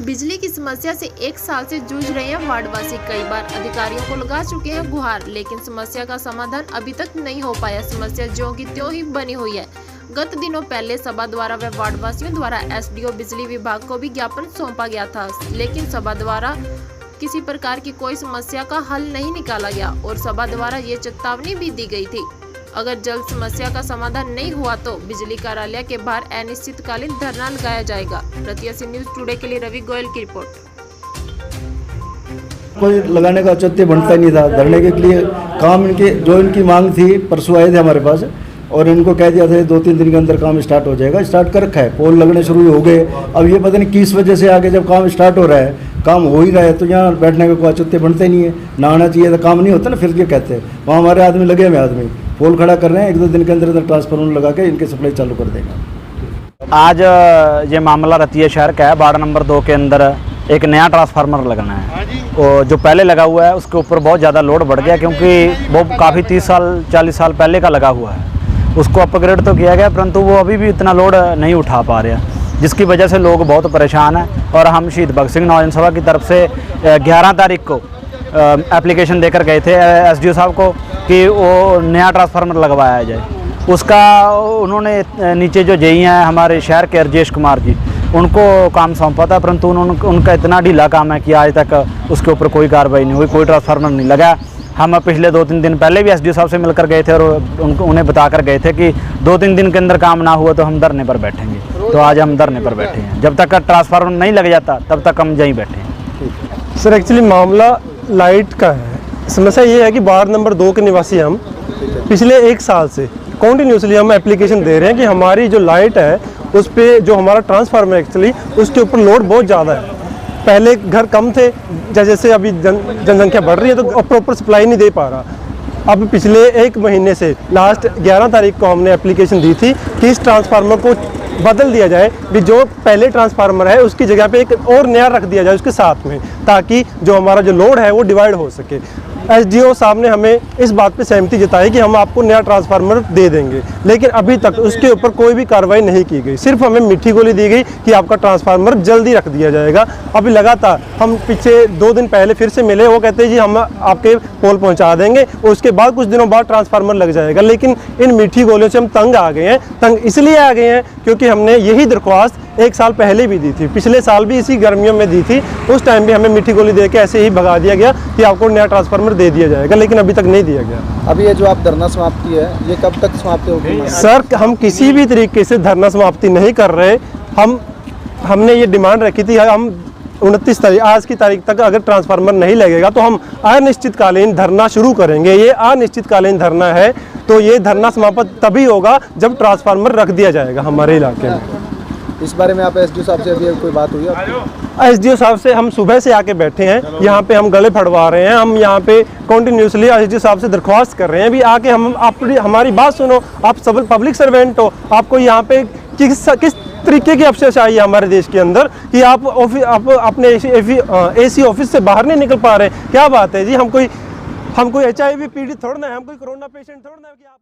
बिजली की समस्या से 1 साल से जूझ रहे हैं वार्डवासी। कई बार अधिकारियों को लगा चुके हैं गुहार, लेकिन समस्या का समाधान अभी तक नहीं हो पाया। समस्या ज्यों की त्यों ही बनी हुई है। गत दिनों पहले सभा द्वारा व वार्डवासियों द्वारा एसडीओ बिजली विभाग को भी ज्ञापन सौंपा गया था, लेकिन सभा द्वारा किसी प्रकार की कोई समस्या का हल नहीं निकाला गया और सभा द्वारा ये चेतावनी भी दी गई थी, अगर जल्द समस्या का समाधान नहीं हुआ तो बिजली कार्यालय के बाहर अनिश्चितकालीन धरना लगाया जाएगा। प्रत्याशी न्यूज टुडे के लिए रवि गोयल की रिपोर्ट। कोई लगाने का औचित्य बनता ही नहीं था धरने के लिए। काम इनके जो इनकी मांग थी, परसों आए थे हमारे पास और इनको कह दिया था 2-3 दिन के अंदर काम स्टार्ट हो जाएगा। स्टार्ट कर रखा है, पोल लगने शुरू हो गए। अब ये पता नहीं किस वजह से आगे जब काम स्टार्ट हो रहा है, काम हो ही रहा है, तो यहाँ बैठने का कोई औचित्य बनता ही नहीं है। ना आना चाहिए तो काम नहीं होता ना, फिर ये कहते हैं वहाँ हमारे आदमी लगे हुए आदमी पोल खड़ा कर रहे हैं, 1-2 दिन के अंदर ट्रांसफार्मर लगा के इनके सप्लाई चालू कर देगा। आज ये मामला रतिया शहर का है। वार्ड नंबर 2 के अंदर एक नया ट्रांसफार्मर लगना है और जो पहले लगा हुआ है उसके ऊपर बहुत ज़्यादा लोड बढ़ गया, क्योंकि वो काफ़ी 30-40 साल पहले का लगा हुआ है। उसको अपग्रेड तो किया गया, परंतु वो अभी भी इतना लोड नहीं उठा पा रहा, जिसकी वजह से लोग बहुत परेशान हैं। और हम शहीद भगत सिंह नौजवान सभा की तरफ से 11 तारीख को एप्लीकेशन देकर गए थे एसडीओ साहब को कि वो नया ट्रांसफार्मर लगवाया जाए। उसका उन्होंने नीचे जो जेई हैं हमारे शहर के राजेश कुमार जी, उनको काम सौंपा था, परंतु उनका इतना ढीला काम है कि आज तक उसके ऊपर कोई कार्रवाई नहीं हुई, कोई ट्रांसफार्मर नहीं लगा। हम पिछले 2-3 दिन पहले भी एसडीओ साहब से मिलकर गए थे और उन्हें बताकर गए थे कि 2-3 दिन के अंदर काम ना हुआ तो हम धरने पर बैठेंगे। तो आज हम धरने पर बैठे हैं। जब तक ट्रांसफार्मर नहीं लग जाता तब तक हम यहीं बैठे हैं। सर एक्चुअली मामला लाइट का है। समस्या ये है कि वार्ड नंबर 2 के निवासी हम पिछले 1 साल से कॉन्टीन्यूसली हम एप्लीकेशन दे रहे हैं कि हमारी जो लाइट है उस पर जो हमारा ट्रांसफार्मर एक्चुअली उसके ऊपर लोड बहुत ज़्यादा है। पहले घर कम थे, जैसे अभी जनसंख्या बढ़ रही है तो प्रॉपर सप्लाई नहीं दे पा रहा। अब पिछले 1 महीने से लास्ट 11 तारीख को हमने एप्लीकेशन दी थी कि इस ट्रांसफार्मर को बदल दिया जाए, भी जो पहले ट्रांसफार्मर है उसकी जगह पे एक और नया रख दिया जाए उसके साथ में, ताकि जो हमारा जो लोड है वो डिवाइड हो सके। एसडीओ साहब ने हमें इस बात पे सहमति जताई कि हम आपको नया ट्रांसफार्मर दे देंगे, लेकिन अभी तक उसके ऊपर कोई भी कार्रवाई नहीं की गई। सिर्फ हमें मीठी गोली दी गई कि आपका ट्रांसफार्मर जल्दी रख दिया जाएगा। अभी लगातार हम पीछे 2 दिन पहले फिर से मिले, वो कहते हैं जी हम आपके पोल पहुंचा देंगे और उसके बाद कुछ दिनों बाद ट्रांसफार्मर लग जाएगा। लेकिन इन मीठी गोलियों से हम तंग आ गए हैं। तंग इसलिए आ गए हैं क्योंकि हमने यही दरख्वास्त 1 साल पहले भी दी थी, पिछले साल भी इसी गर्मियों में दी थी। उस टाइम भी हमें मीठी गोली दे के ऐसे ही भगा दिया गया कि आपको नया ट्रांसफार्मर दे दिया जाएगा, लेकिन अभी तक नहीं दिया गया। अभी ये जो आप धरना समाप्ति है ये कब तक समाप्ति होगी? सर हम किसी भी तरीके से धरना समाप्ति नहीं कर रहे। हमने ये डिमांड रखी थी, हम 29 तारीख आज की तारीख तक अगर ट्रांसफार्मर नहीं लगेगा तो हम अनिश्चितकालीन धरना शुरू करेंगे। ये अनिश्चितकालीन धरना है, तो ये धरना समाप्त तभी होगा जब ट्रांसफार्मर रख दिया जाएगा हमारे इलाके में। इस बारे में आप एसडीओ साहब से अभी कोई बात हुई है? एसडीओ साहब से हम सुबह से आके बैठे हैं, यहाँ पे हम गले फड़वा रहे हैं। हम यहाँ पे कॉन्टीन्यूसली एसडीओ साहब से दरख्वास्त कर रहे हैं, भी आके हमारी बात सुनो। आप सब पब्लिक सर्वेंट हो, आपको यहाँ पे किस तरीके की अफसर चाहिए हमारे देश के अंदर कि आप अपने एसी ऑफिस से बाहर नहीं निकल पा रहे? क्या बात है जी? हम कोई HIV पीड़ित थोड़ा ना है, हम कोई कोरोना पेशेंट थोड़ा ना कि आप